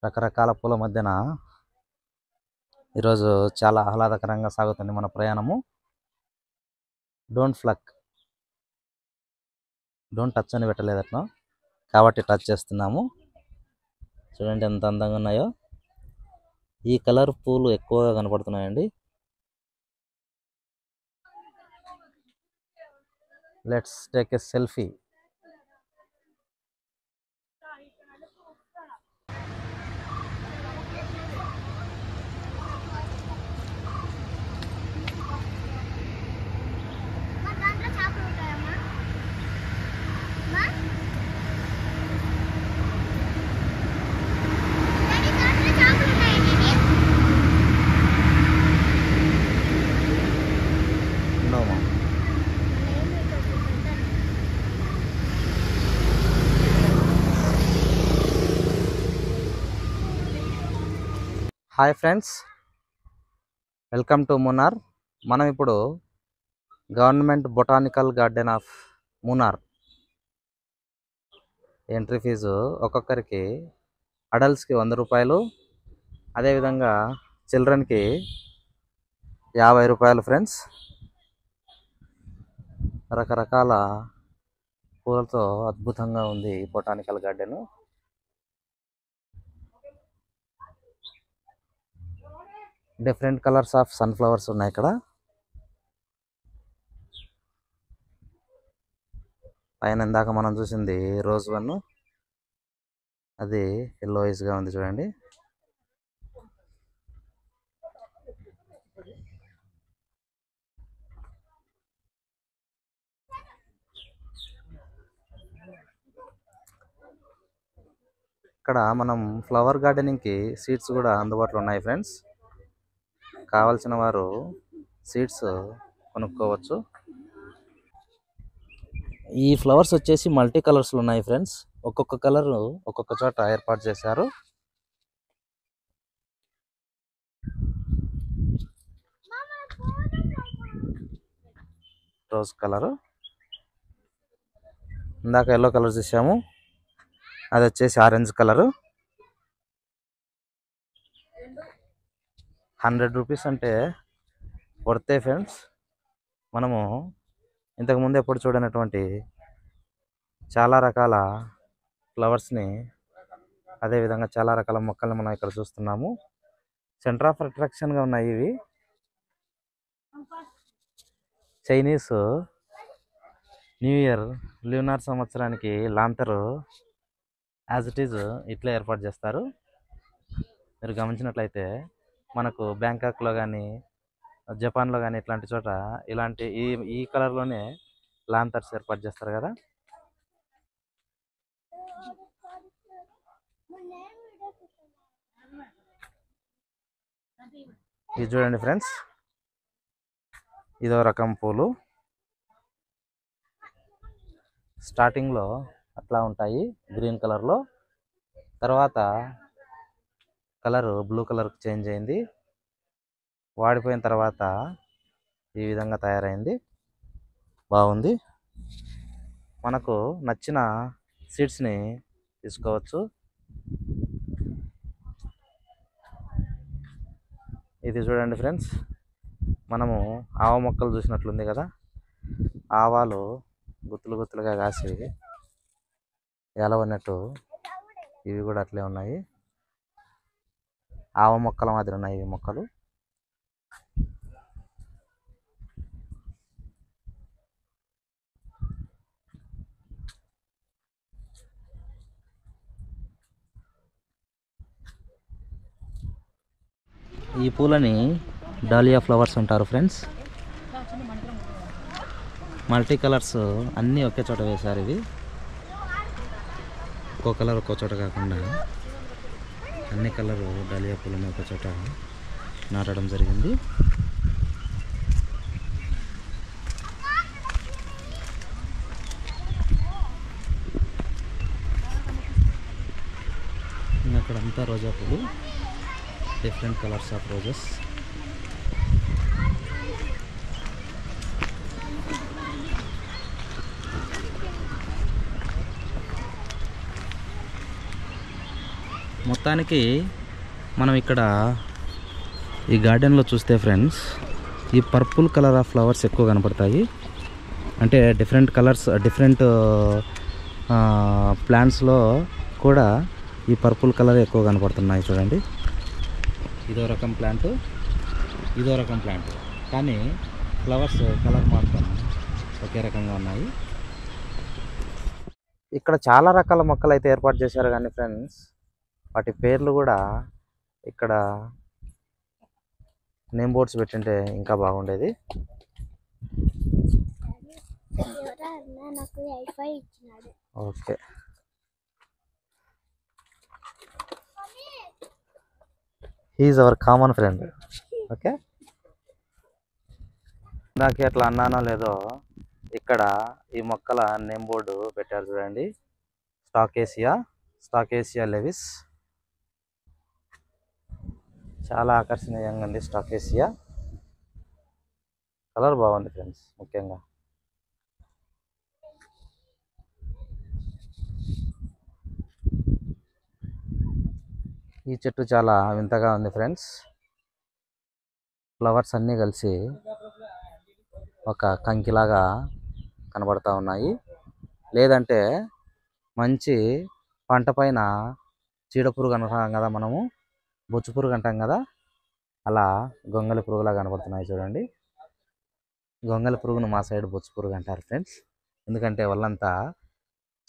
రకరకాల పూల మధ్యన ఈరోజు చాలా ఆహ్లాదకరంగా సాగుతుంది మన ప్రయాణము. డోంట్ ఫ్లక్, డోంట్ టచ్ అని పెట్టలేదు అట్లా, కాబట్టి టచ్ చేస్తున్నాము. చూడండి ఎంత అందంగా ఉన్నాయో. ఈ కలర్ పూలు ఎక్కువగా కనపడుతున్నాయండి. Let's take a selfie. Hi friends, welcome to Munnar. మనం ఇప్పుడు government botanical garden of Munnar entry fee ఒక్కొక్కరికి అడల్ట్స్కి 100 రూపాయలు, అదేవిధంగా చిల్డ్రన్కి 50 రూపాయలు. ఫ్రెండ్స్, రకరకాల పూలతో అద్భుతంగా ఉంది ఈ botanical garden. Different colours of sunflowers ఉన్నాయి ఇక్కడ. పైన ఇందాక మనం చూసింది రోజ్ వన్, అది ఎల్లోయిష్గా ఉంది చూడండి. ఇక్కడ మనం ఫ్లవర్ గార్డెనింగ్కి సీడ్స్ కూడా అందుబాటులో ఉన్నాయి ఫ్రెండ్స్. కావాల్సిన వారు సీడ్స్ కొనుక్కోవచ్చు. ఈ ఫ్లవర్స్ వచ్చేసి మల్టీ కలర్స్లో ఉన్నాయి ఫ్రెండ్స్. ఒక్కొక్క కలర్ ఒక్కొక్క చోట ఏర్పాటు చేశారు. రోజ్ కలరు, ఇందాక ఎల్లో కలర్ చూసాము, అది వచ్చేసి ఆరెంజ్ కలరు. 100 రూపీస్ అంటే వర్తే ఫ్రెండ్స్. మనము ఇంతకుముందు ఎప్పుడు చూడనటువంటి చాలా రకాల ఫ్లవర్స్ని, అదేవిధంగా చాలా రకాల మొక్కల్ని మనం ఇక్కడ చూస్తున్నాము. సెంటర్ ఆఫ్ అట్రాక్షన్గా ఉన్నాయి ఇవి. చైనీస్ న్యూ ఇయర్ ల్యూనార్ సంవత్సరానికి లాంతరు యాజ్ ఇట్ ఈజ్ ఇట్లా ఏర్పాటు చేస్తారు. మీరు గమనించినట్లయితే మనకు బ్యాంకాక్లో కానీ జపాన్లో కానీ ఇట్లాంటి చోట ఇలాంటి ఈ కలర్లోనే లాంతర్స్ ఏర్పాటు చేస్తారు కదా. ఇది చూడండి ఫ్రెండ్స్, ఇదో రకం పూలు. స్టార్టింగ్లో అట్లా ఉంటాయి గ్రీన్ కలర్లో, తర్వాత కలరు బ్లూ కలర్కి చేంజ్ అయింది. వాడిపోయిన తర్వాత ఈ విధంగా తయారైంది. బాగుంది. మనకు నచ్చిన సీడ్స్ని తీసుకోవచ్చు. ఇది చూడండి ఫ్రెండ్స్, మనము ఆవ మొక్కలు చూసినట్లుంది కదా. ఆవాలు గుత్తులు గుత్తులుగా కాసి ఎలవన్నట్టు ఇవి కూడా అట్లే ఉన్నాయి. ఆవ మొక్కల మాదిరి ఉన్నాయి ఇవి మొక్కలు. ఈ పూలని డాలియా ఫ్లవర్స్ అంటారు ఫ్రెండ్స్. మల్టీ కలర్స్ అన్నీ ఒకే చోట వేశారు. ఇవి ఒక్కో కలర్ ఒక్కో చోట కాకుండా అన్ని కలరు డాలియా పూలని ఒక చోట నాటడం జరిగింది. అక్కడంతా రోజా పూలు, డిఫరెంట్ కలర్స్ ఆఫ్ రోజెస్. మొత్తానికి మనం ఇక్కడ ఈ గార్డెన్లో చూస్తే ఫ్రెండ్స్, ఈ పర్పుల్ కలర్ ఆఫ్ ఫ్లవర్స్ ఎక్కువ కనపడతాయి. అంటే డిఫరెంట్ కలర్స్, డిఫరెంట్ ప్లాంట్స్లో కూడా ఈ పర్పుల్ కలర్ ఎక్కువ కనపడుతున్నాయి. చూడండి, ఇదో రకం ప్లాంట్, ఇదో రకం ప్లాంట్, కానీ ఫ్లవర్స్ కలర్ మాత్రం ఒకే రకంగా ఉన్నాయి. ఇక్కడ చాలా రకాల మొక్కలు అయితే ఏర్పాటు చేశారు, కానీ ఫ్రెండ్స్ వాటి పేర్లు కూడా ఇక్కడ నేమ్ బోర్డ్స్ పెట్టింటే ఇంకా బాగుండేది. Okay, he is our common friend. Okay, నాకు అట్లా అన్నానో లేదో, ఇక్కడ ఈ మొక్కల నేమ్ బోర్డు పెట్టారు చూడండి. స్టాకేసియా లెవిస్, చాలా ఆకర్షణీయంగా ఉంది. స్టాకేసియా కలర్ బాగుంది ఫ్రెండ్స్. ముఖ్యంగా ఈ చెట్టు చాలా వింతగా ఉంది ఫ్రెండ్స్. ఫ్లవర్స్ అన్నీ కలిసి ఒక కంకిలాగా కనబడతా ఉన్నాయి. లేదంటే మంచి పంట పైన చీడపురుగు అంటాం కదా, మనము బొచ్చు పురుగు అంటాం కదా, అలా గొంగలి పురుగులా కనబడుతున్నాయి చూడండి. గొంగలి పురుగును మా సైడ్ బొచ్చు పురుగు అంటారు ఫ్రెండ్స్. ఎందుకంటే వాళ్ళంతా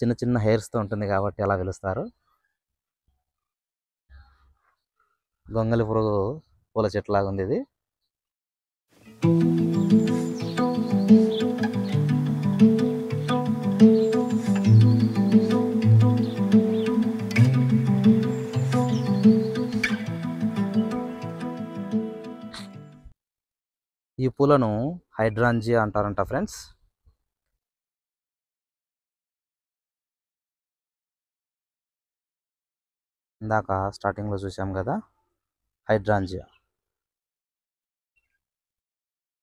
చిన్న చిన్న హెయిర్స్తో ఉంటుంది కాబట్టి అలా పిలుస్తారు. గొంగలి పురుగు పూల చెట్టులాగా ఉంది ఇది. ఈ పూలను హైడ్రాంజియా అంటారంట ఫ్రెండ్స్. ఇందాక స్టార్టింగ్లో చూసాం కదా, హైడ్రాంజియా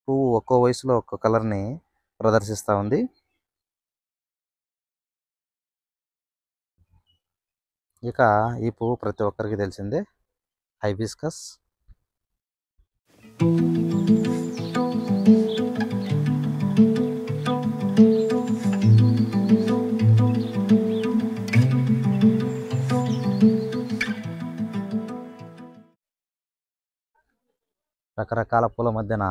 పువ్వు ఒక్కో వయసులో ఒక్కో కలర్ని ప్రదర్శిస్తూ ఉంది. ఇక ఈ పువ్వు ప్రతి ఒక్కరికి తెలిసిందే, హైబిస్కస్. రకరకాల పూల మధ్యన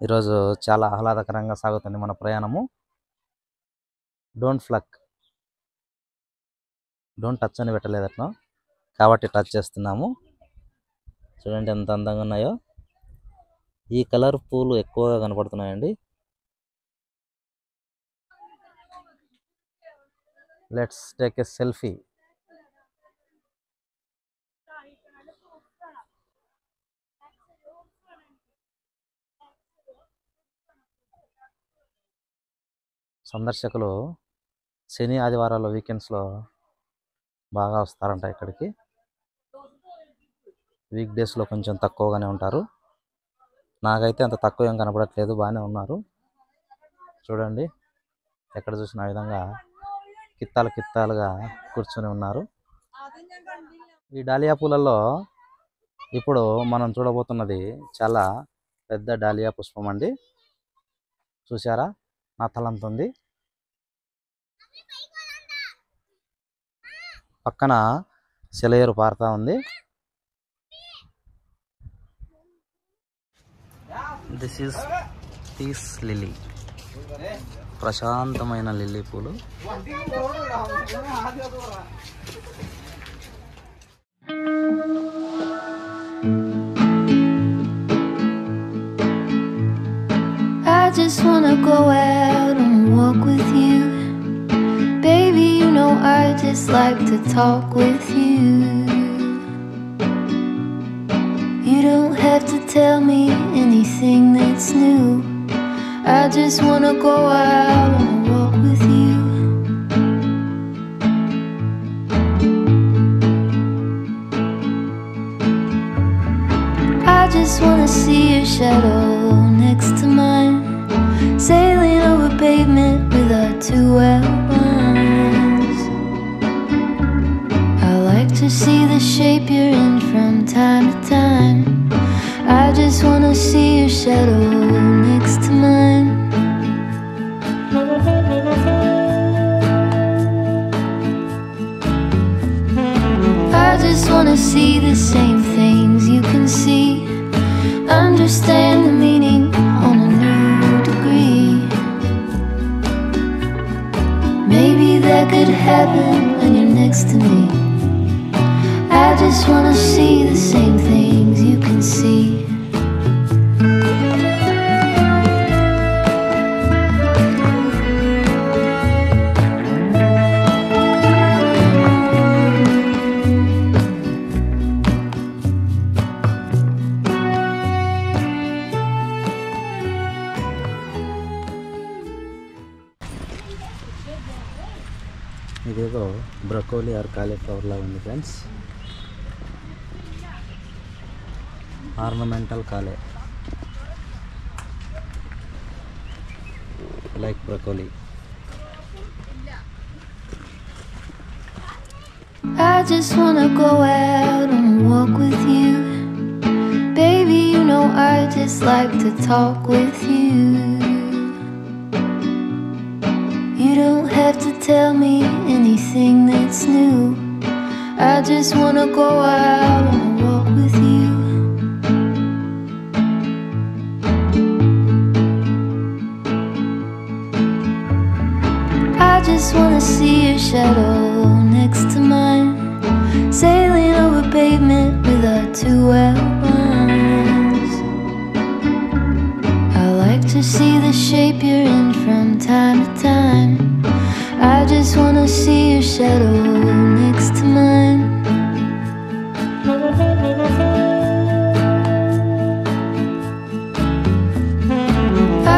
ఈరోజు చాలా ఆహ్లాదకరంగా సాగుతుంది మన ప్రయాణము. డోంట్ టచ్ అని పెట్టలేదట్లా, కాబట్టి టచ్ చేస్తున్నాము. చూడండి ఎంత అందంగా ఉన్నాయో. ఈ కలర్ పూలు ఎక్కువగా కనపడుతున్నాయండి. Let's take a selfie. సందర్శకులు శని ఆదివారాలు వీకెండ్స్లో బాగా వస్తారంట ఇక్కడికి. వీక్ డేస్లో కొంచెం తక్కువగానే ఉంటారు. నాకైతే అంత తక్కువ ఏం కనపడట్లేదు, బాగానే ఉన్నారు. చూడండి, ఎక్కడ చూసిన విధంగా కిత్తాలుగా కూర్చొని ఉన్నారు. ఈ డాలియా పూలలో ఇప్పుడు మనం చూడబోతున్నది చాలా పెద్ద డాలియా పుష్పం అండి. చూసారా, నా తలంత ఉంది. పక్కన సెలయేరు పారుతా ఉంది. దిస్ ఈజ్ పీస్ లిల్లీ, ప్రశాంతమైన లిల్లీ పూలు. I just wanna go out and walk with you. Baby, you know I just like to talk with you. You don't have to tell me anything that's new. I just wanna go out and walk with you. I just wanna see your shadow next to mine, sailing over pavement with our two outlines. I like see the shape you're in from time to time. I just wanna see your shadow next to mine. I just wanna see the same things you can see, understand the meaning on a new degree. Maybe that could happen when you're next to me. I just wanna see the same things you can see. ఇదేదో broccoli are cauliflower లాగా ఉంది friends. Ornamental కాలే like broccoli. I just wanna go out on a walk with you. Baby, you know I just like to talk with you. You don't have to tell me anything that's new. I just wanna go out on a walk with you. I just wanna see your shadow next to mine, sailing over pavement with our two outlines. I like to see the shape you're in from time to time. I just wanna see your shadow next to mine.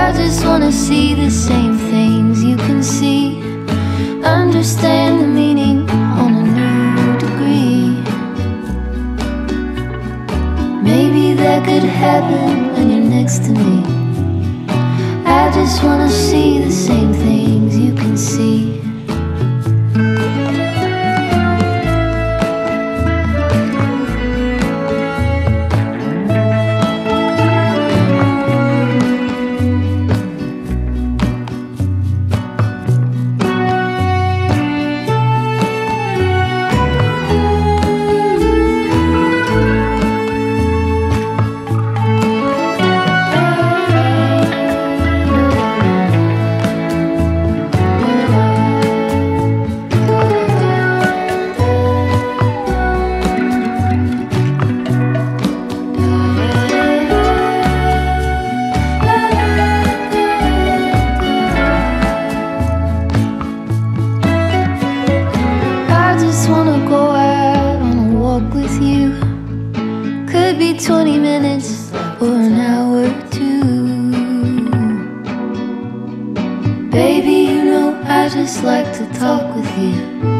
I just wanna see the same things you can see, understand the meaning on a new degree. Maybe that could happen when you're next to me. I just wanna see the same things you can see. With you could be 20 minutes or an hour or two. Baby, you know I just like to talk with you.